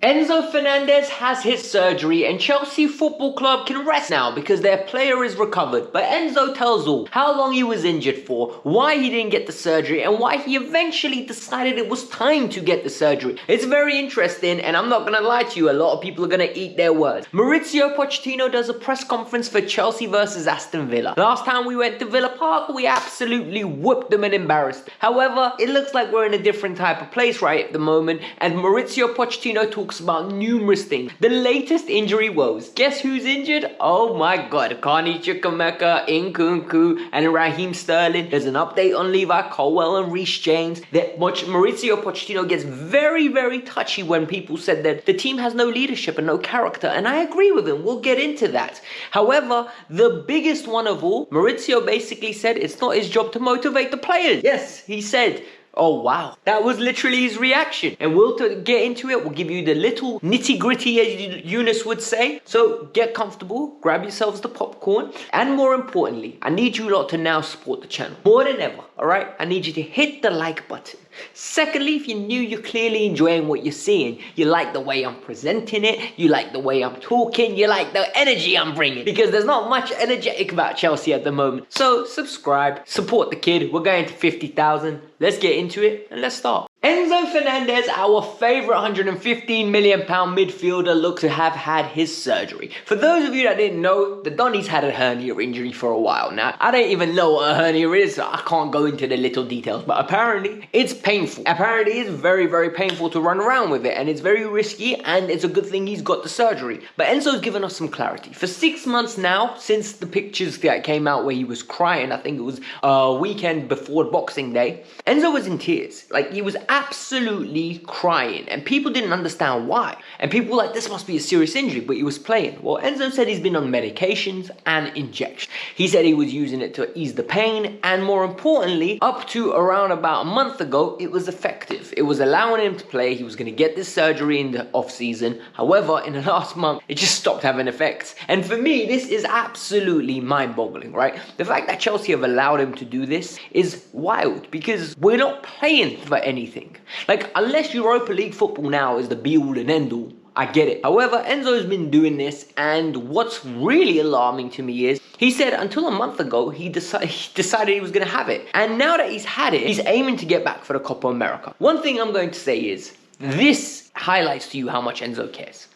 Enzo Fernandez has his surgery and Chelsea Football Club can rest now because their player is recovered. But Enzo tells all how long he was injured for, why he didn't get the surgery, and why he eventually decided it was time to get the surgery. It's very interesting, and I'm not gonna lie to you, a lot of people are gonna eat their words. Mauricio Pochettino does a press conference for Chelsea versus Aston Villa. Last time we went to Villa Park, we absolutely whooped them and embarrassed them. However, it looks like we're in a different type of place right at the moment, and Mauricio Pochettino talks about numerous things. The latest injury woes. Guess who's injured? Oh my god. Carney Chukwuemeka, Nkunku, and Raheem Sterling. There's an update on Levi Colwill and Reece James. Mauricio Pochettino gets very, very touchy when people said that the team has no leadership and no character, and I agree with him. We'll get into that. However, the biggest one of all, Mauricio basically said it's not his job to motivate the players. Yes, he said, oh wow, that was literally his reaction. And we'll get into it. We'll give you the little nitty gritty, as Eunice would say. So get comfortable, grab yourselves the popcorn, and more importantly, I need you lot to now support the channel more than ever. All right, I need you to hit the like button. Secondly, if you're new, you're clearly enjoying what you're seeing. You like the way I'm presenting it, you like the way I'm talking, you like the energy I'm bringing, because there's not much energetic about Chelsea at the moment. So subscribe, support the kid. We're going to 50,000. Let's get into it and let's start. Enzo Fernandez, our favourite £115 million midfielder, looks to have had his surgery. For those of you that didn't know, the Donny's had a hernia injury for a while now. I don't even know what a hernia is, so I can't go into the little details, but apparently it's painful. Apparently it's very, very painful to run around with it, and it's very risky, and it's a good thing he's got the surgery. But Enzo's given us some clarity. For 6 months now, since the pictures that came out where he was crying, I think it was a weekend before Boxing Day, Enzo was in tears. Like, he was absolutely crying, and people didn't understand why. And people were like, this must be a serious injury, but he was playing. Well, Enzo said he's been on medications and injections. He said he was using it to ease the pain, and more importantly, up to around about a month ago, it was effective. It was allowing him to play. He was going to get this surgery in the off season. However, in the last month, it just stopped having effects. And for me, this is absolutely mind-boggling, right? The fact that Chelsea have allowed him to do this is wild, because we're not playing for anything. Like, unless Europa League football now is the be-all and end-all, I get it. However, Enzo's been doing this, and what's really alarming to me is he said until a month ago he decided he was going to have it. And now that he's had it, he's aiming to get back for the Copa America. One thing I'm going to say is this highlights to you how much Enzo cares.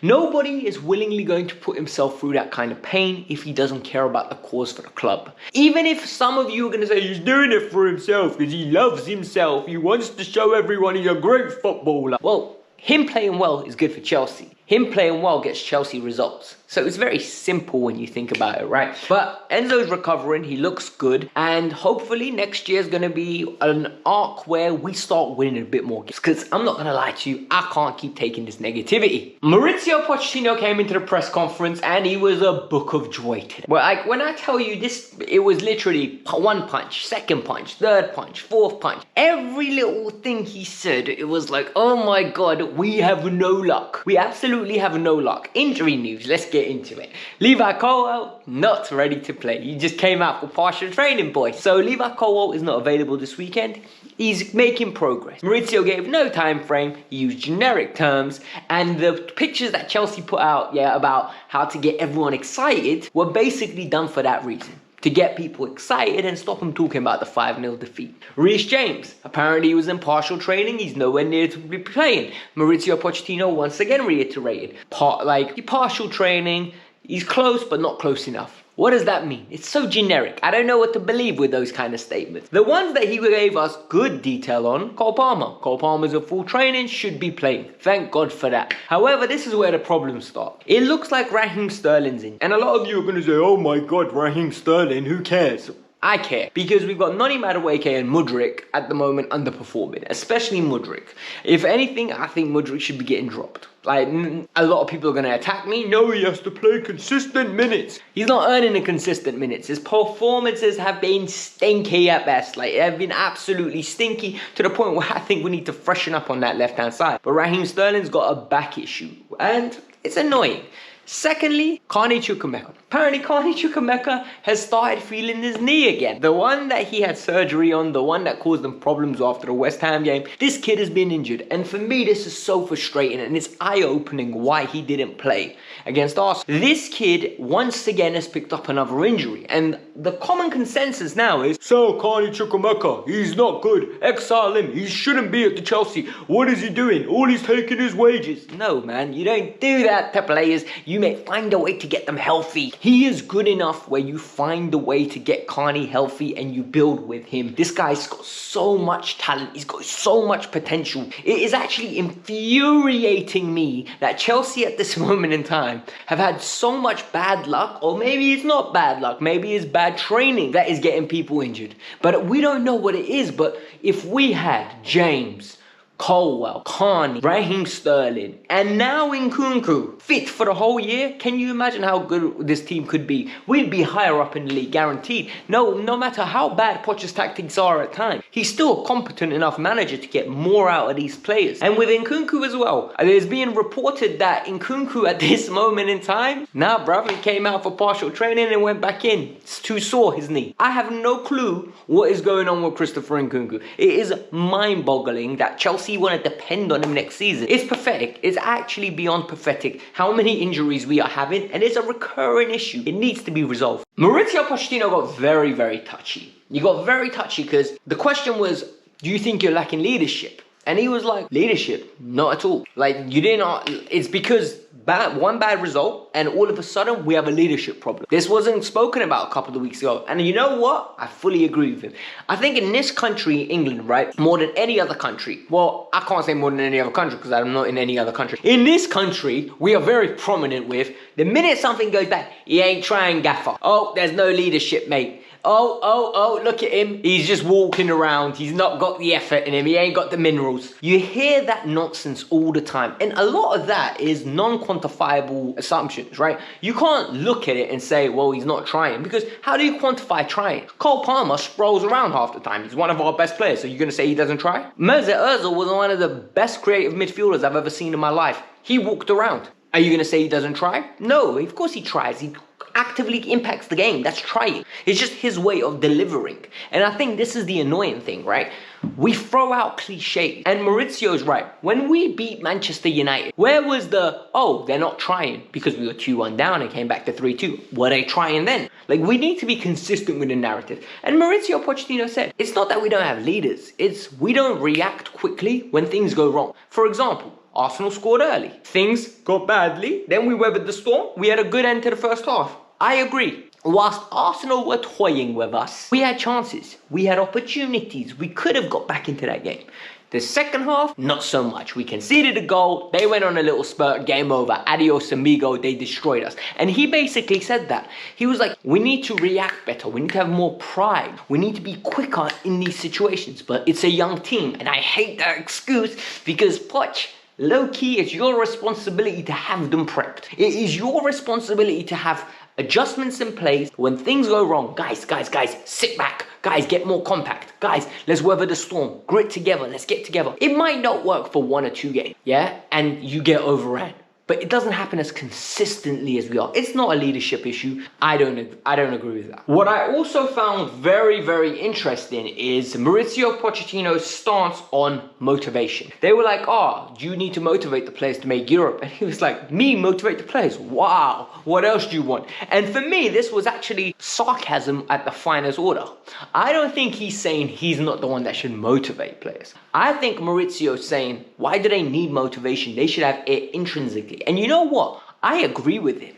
Nobody is willingly going to put himself through that kind of pain if he doesn't care about the cause for the club. Even if some of you are going to say he's doing it for himself because he loves himself, he wants to show everyone he's a great footballer. Well, him playing well is good for Chelsea. Him playing well gets Chelsea results. So it's very simple when you think about it, right? But Enzo's recovering, he looks good, and hopefully next year is going to be an arc where we start winning a bit more games. Because I'm not going to lie to you, I can't keep taking this negativity. Mauricio Pochettino came into the press conference and he was a book of joy today. Well, like, when I tell you this, it was literally one punch, second punch, third punch, fourth punch. Every little thing he said, it was like, oh my god, we have no luck. We absolutely have no luck. Injury news, let's get into it. Levi Colwill, not ready to play. He just came out for partial training, boy. So Levi Colwill is not available this weekend. He's making progress. Mauricio gave no time frame. He used generic terms, and the pictures that Chelsea put out, about how to get everyone excited, were basically done for that reason. To get people excited and stop them talking about the 5-0 defeat. Reece James, apparently he was in partial training, he's nowhere near to be playing. Mauricio Pochettino once again reiterated, partial training, he's close but not close enough. What does that mean? It's so generic. I don't know what to believe with those kind of statements. The ones that he gave us good detail on, Cole Palmer. Cole Palmer's in full training, should be playing. Thank God for that. However, this is where the problems start. It looks like Raheem Sterling's in. And a lot of you are going to say, oh my God, Raheem Sterling, who cares? I care, because we've got Noni Madueke and Mudryk at the moment underperforming, especially Mudryk. If anything, I think Mudryk should be getting dropped. Like, a lot of people are going to attack me. No, he has to play consistent minutes. He's not earning the consistent minutes. His performances have been stinky at best. Like, they've been absolutely stinky to the point where I think we need to freshen up on that left-hand side. But Raheem Sterling's got a back issue, and it's annoying. Secondly, Carney Chukwuemeka. Apparently, Carney Chukwuemeka has started feeling his knee again. The one that he had surgery on, the one that caused him problems after the West Ham game. This kid has been injured. And for me, this is so frustrating and it's eye-opening why he didn't play against Arsenal. This kid, once again, has picked up another injury. And the common consensus now is, so Carney Chukwuemeka, he's not good. Exile him. He shouldn't be at the Chelsea. What is he doing? All he's taking is wages. No, man, you don't do that to players. You may find a way to get them healthy. He is good enough where you find a way to get Carney healthy and you build with him. This guy's got so much talent. He's got so much potential. It is actually infuriating me that Chelsea at this moment in time have had so much bad luck, or maybe it's not bad luck, maybe it's bad training that is getting people injured. But we don't know what it is. But if we had James, Colwell, Carney, Raheem Sterling, and now Nkunku fit for the whole year, can you imagine how good this team could be? We'd be higher up in the league, guaranteed. No matter how bad Poch's tactics are at times, he's still a competent enough manager to get more out of these players. And with Nkunku as well, there's being reported that Nkunku at this moment in time, bruv, he came out for partial training and went back in. It's too sore, his knee. I have no clue what is going on with Christopher Nkunku. It is mind-boggling that Chelsea want to depend on him next season. It's pathetic. It's actually beyond pathetic how many injuries we are having, and it's a recurring issue. It needs to be resolved. Mauricio Pochettino got very, very touchy. He got very touchy because the question was, do you think you're lacking leadership? And he was like, leadership? Not at all. Like, you didn't, it's because one bad result and all of a sudden we have a leadership problem. This wasn't spoken about a couple of weeks ago. And you know what? I fully agree with him. I think in this country, England, right, more than any other country, well, I can't say more than any other country because I'm not in any other country. In this country, we are very prominent with the minute something goes bad, he ain't trying, gaffer. Oh, there's no leadership, mate. Oh, look at him. He's just walking around. He's not got the effort in him. He ain't got the minerals. You hear that nonsense all the time. And a lot of that is non-quantifiable assumptions, right? You can't look at it and say, well, he's not trying. Because how do you quantify trying? Cole Palmer strolls around half the time. He's one of our best players. So you're going to say he doesn't try? Mesut Ozil was one of the best creative midfielders I've ever seen in my life. He walked around. Are you going to say he doesn't try? No, of course he tries. He actively impacts the game. That's trying. It's just his way of delivering. And I think this is the annoying thing, right? We throw out cliches. And Maurizio's right. When we beat Manchester United, where was the, oh, they're not trying because we were 2-1 down and came back to 3-2. Were they trying then? Like, we need to be consistent with the narrative. And Mauricio Pochettino said, it's not that we don't have leaders. It's we don't react quickly when things go wrong. For example, Arsenal scored early. Things got badly. Then we weathered the storm. We had a good end to the first half. I agree. Whilst Arsenal were toying with us, we had chances. We had opportunities. We could have got back into that game. The second half, not so much. We conceded a goal. They went on a little spurt. Game over. Adios, amigo. They destroyed us. And he basically said that. He was like, we need to react better. We need to have more pride. We need to be quicker in these situations. But it's a young team. And I hate that excuse because Poch, low-key, it's your responsibility to have them prepped. It is your responsibility to have adjustments in place. When things go wrong, guys, sit back. Guys, get more compact. Guys, let's weather the storm. Grit together. Let's get together. It might not work for 1 or 2 games, yeah? And you get overran. But it doesn't happen as consistently as we are. It's not a leadership issue. I don't agree with that. What I also found very, very interesting is Mauricio Pochettino's stance on motivation. They were like, oh, do you need to motivate the players to make Europe? And he was like, me motivate the players? Wow, what else do you want? And for me, this was actually sarcasm at the finest order. I don't think he's saying he's not the one that should motivate players. I think Maurizio's saying, why do they need motivation? They should have it intrinsically. And you know what? I agree with him.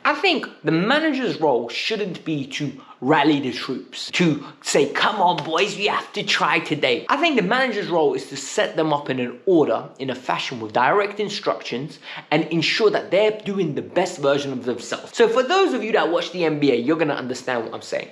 I think the manager's role shouldn't be to rally the troops, to say, come on boys, we have to try today. I think the manager's role is to set them up in an order, in a fashion with direct instructions and ensure that they're doing the best version of themselves. So for those of you that watch the NBA, you're going to understand what I'm saying.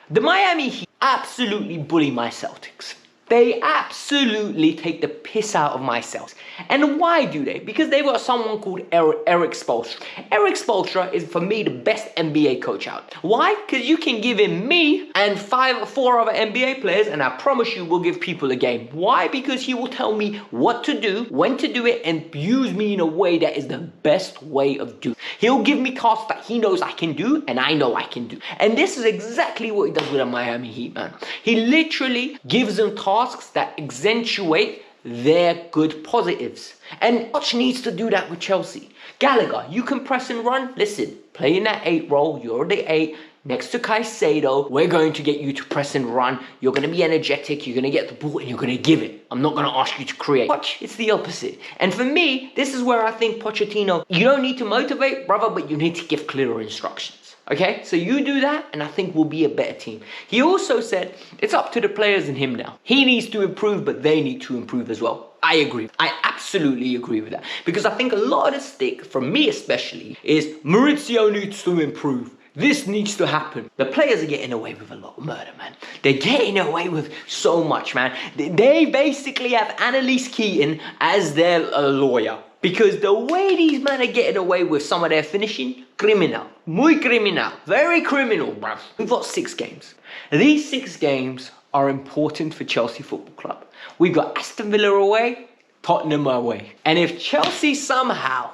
The Miami Heat absolutely bully my Celtics. They absolutely take the piss out of myself. And why do they? Because they've got someone called Eric Spoelstra. Eric Spoelstra is, for me, the best NBA coach out. Why? Because you can give him me and 4 other NBA players, and I promise you will give people a game. Why? Because he will tell me what to do, when to do it, and use me in a way that is the best way of doing it. He'll give me tasks that he knows I can do, and I know I can do. And this is exactly what he does with the Miami Heat, man. He literally gives them tasks that accentuate their good positives. And Poch needs to do that with Chelsea. Gallagher, you can press and run. Listen, play in that 8 role. You're the 8. Next to Caicedo, we're going to get you to press and run. You're going to be energetic. You're going to get the ball and you're going to give it. I'm not going to ask you to create. Poch, it's the opposite. And for me, this is where I think Pochettino, you don't need to motivate, brother, but you need to give clearer instructions. Okay, so you do that, and I think we'll be a better team. He also said it's up to the players and him now. He needs to improve, but they need to improve as well. I agree. I absolutely agree with that. Because I think a lot of the stick, from me especially, is Maurizio needs to improve. This needs to happen. The players are getting away with a lot of murder, man. They're getting away with so much, man. They basically have Annalise Keaton as their lawyer. Because the way these men are getting away with some of their finishing, criminal. Muy criminal. Very criminal, bruv. We've got 6 games. These 6 games are important for Chelsea Football Club. We've got Aston Villa away, Tottenham away. And if Chelsea somehow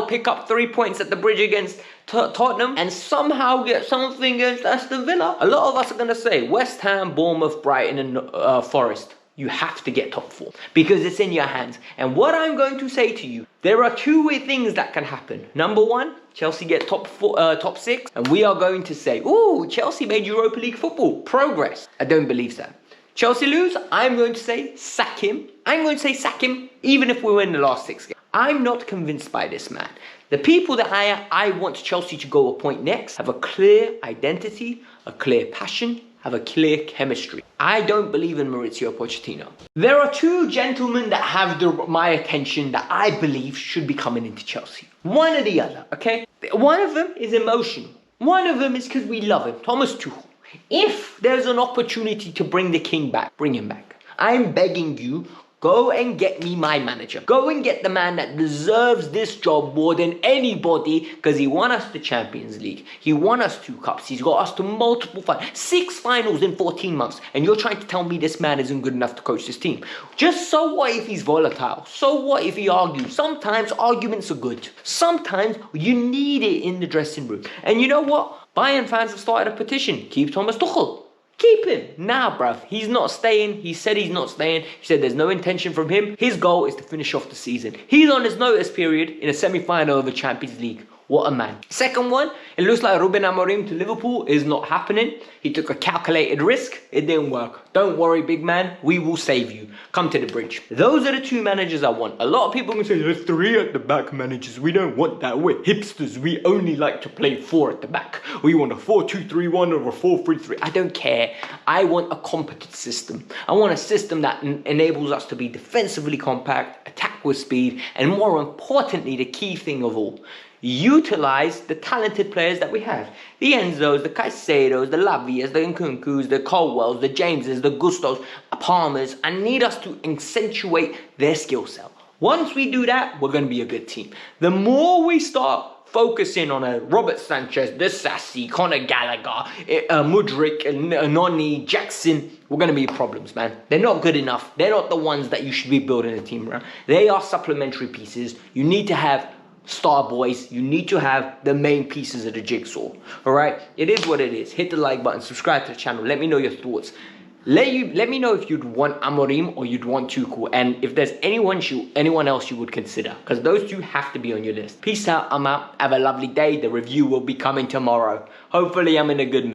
pick up 3 points at the bridge against Tottenham and somehow get something against Aston Villa, a lot of us are going to say West Ham, Bournemouth, Brighton and Forest. You have to get top 4 because it's in your hands. And what I'm going to say to you, there are 2 things that can happen. Number 1, Chelsea get top 6, and we are going to say, ooh, Chelsea made Europa League football. Progress. I don't believe that. Chelsea lose, I'm going to say sack him. I'm going to say sack him even if we win the last 6 games. I'm not convinced by this man. The people that I want Chelsea to go appoint next have a clear identity, a clear passion, have a clear chemistry. I don't believe in Maurizio Pochettino. There are 2 gentlemen that have my attention that I believe should be coming into Chelsea. One or the other, okay? One of them is emotional. One of them is because we love him, Thomas Tuchel. If there's an opportunity to bring the king back, bring him back. I'm begging you, go and get me my manager. Go and get the man that deserves this job more than anybody because he won us the Champions League. He won us 2 cups. He's got us to multiple 6 finals in 14 months. And you're trying to tell me this man isn't good enough to coach this team. Just so what if he's volatile? So what if he argues? Sometimes arguments are good. Sometimes you need it in the dressing room. And you know what? Bayern fans have started a petition. Keep Thomas Tuchel. Keep him. Nah, bruv. He's not staying. He said he's not staying. He said there's no intention from him. His goal is to finish off the season. He's on his notice period in a semi-final of the Champions League. What a man. Second one, it looks like Ruben Amorim to Liverpool is not happening. He took a calculated risk. It didn't work. Don't worry, big man. We will save you. Come to the bridge. Those are the 2 managers I want. A lot of people can say, there's 3 at the back managers. We don't want that. We're hipsters. We only like to play 4 at the back. We want a 4-2-3-1 or a 4-3-3. I don't care. I want a competent system. I want a system that enables us to be defensively compact, attack with speed, and more importantly, the key thing of all, utilize the talented players that we have. The Enzos, the Caicedos, the Lavias, the Nkunkus, the Colwells, the Jameses, the Gustos, Palmers. I need us to accentuate their skill set. Once we do that, we're going to be a good team. The more we start focusing on a Robert Sanchez, the Sassy, Conor Gallagher, Mudryk, Noni, Jackson, we're going to be problems, man. They're not good enough. They're not the ones that you should be building a team around. They are supplementary pieces. You need to have star boys. You need to have the main pieces of the jigsaw. All right, it is what it is. Hit the like button, subscribe to the channel, let me know your thoughts. Let me know if you'd want Amorim or you'd want Tuchel, and if there's anyone else you would consider, because those 2 have to be on your list. Peace out. I'm out. Have a lovely day. The review will be coming tomorrow. Hopefully I'm in a good mood.